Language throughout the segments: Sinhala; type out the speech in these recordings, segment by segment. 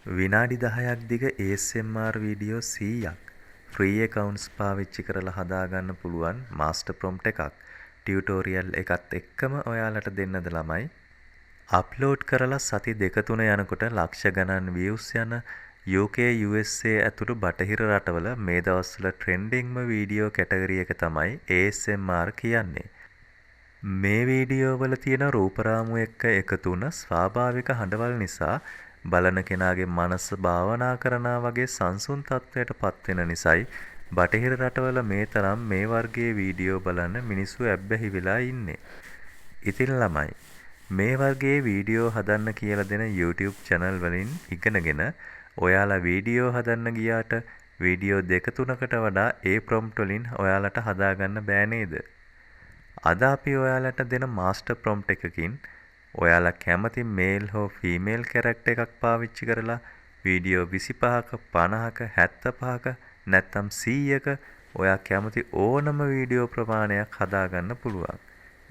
විනාඩි 10ක් දිග ASMR වීඩියෝ 100ක් ෆ්‍රී accounts පාවිච්චි කරලා හදාගන්න පුළුවන් master prompt එකක් ටියුටෝරියල් එකත් එක්කම ඔයාලට දෙන්නද ළමයි. අප්ලෝඩ් කරලා සති දෙක තුන යනකොට ලක්ෂ ගණන් views යන UK USA ඇතුළු බටහිර රටවල මේ දවස්වල ට්‍රෙන්ඩින්ග්ම වීඩියෝ කැටගරි එක තමයි ASMR කියන්නේ. මේ වීඩියෝ වල තියෙන රූපරාමු එක්ක එකතු වුණ ස්වාභාවික හඬවල් නිසා බලන කෙනාගේ මනස භාවනා කරනා වගේ සංසුන් තත්වයට පත්වෙන නිසායි බටහිර රටවල මේ තරම් මේ වර්ගයේ වීඩියෝ බලන්න මිනිස්සු ඇබ්බැහි වෙලා ඉන්නේ. ඉතින් ළමයි මේ වර්ගයේ වීඩියෝ හදන්න කියලා දෙන YouTube channel වලින් ඉගෙනගෙන ඔයාලා වීඩියෝ හදන්න ගියාට වීඩියෝ දෙක තුනකට වඩා ඒ prompt වලින් ඔයාලට හදාගන්න බෑ නේද? අද අපි ඔයාලට දෙන master prompt එකකින් ඔයාලා කැමති මේල් හෝ ෆීමේල් කැරක්ටර් එකක් පාවිච්චි කරලා වීඩියෝ 25ක 50ක 75ක නැත්නම් 100ක ඔයා කැමති ඕනම වීඩියෝ ප්‍රමාණයක් හදාගන්න පුළුවන්.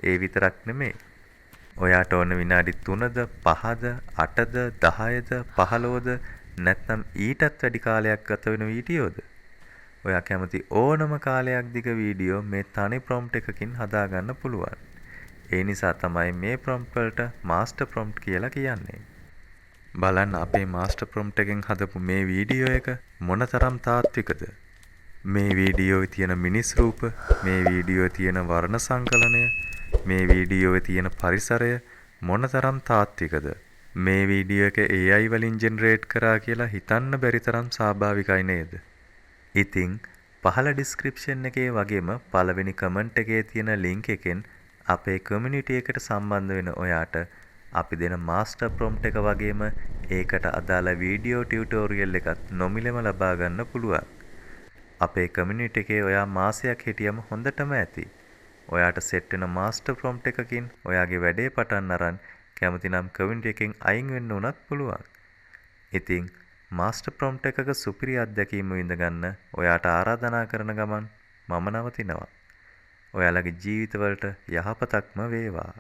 ඒ විතරක් නෙමෙයි. ඔයාට ඕන විනාඩි 3ද 5ද 8ද 10ද 15ද නැත්නම් ඊටත් වැඩි කාලයක් ගත වෙන වීඩියෝද? ඔයා කැමති ඕනම කාලයක් දිග වීඩියෝ මේ තනි prompt එකකින් හදාගන්න පුළුවන්. ඒ නිසා තමයි මේ prompt වලට master prompt කියලා කියන්නේ. බලන්න අපේ master prompt එකෙන් හදපු මේ වීඩියෝ එක මොනතරම් තාත්විකද? මේ වීඩියෝවේ තියෙන මිනිස් රූප, මේ වීඩියෝවේ තියෙන වර්ණ සංකලනය, මේ වීඩියෝවේ තියෙන පරිසරය මොනතරම් තාත්විකද? මේ වීඩියෝ එක AI වලින් ජෙනරේට් කරා කියලා හිතන්න බැරි තරම් ස්වාභාවිකයි නේද? ඉතින් පහළ description එකේ වගේම පළවෙනි comment එකේ තියෙන link එකෙන් අපේ community එකට සම්බන්ධ වෙන ඔයාට අපි දෙන master prompt එක වගේම ඒකට අදාළ වීඩියෝ ටියුටෝරියල් එකත් නොමිලෙම ලබා ගන්න පුළුවන්. අපේ community එකේ ඔයා මාසයක් හිටියම හොඳටම ඇති. ඔයාට set වෙන master prompt එකකින් ඔයාගේ වැඩේ පටන් අරන් කැමති නම් community එකෙන් අයින් වෙන්න උනත් පුළුවන්. ඉතින් master prompt එකක සුපිරි අත්දැකීම විඳ ගන්න ඔයාට ආරාධනා කරන ගමන් මම නවතිනවා. ඔයාලගේ ජීවිතවලට යහපතක්ම වේවා.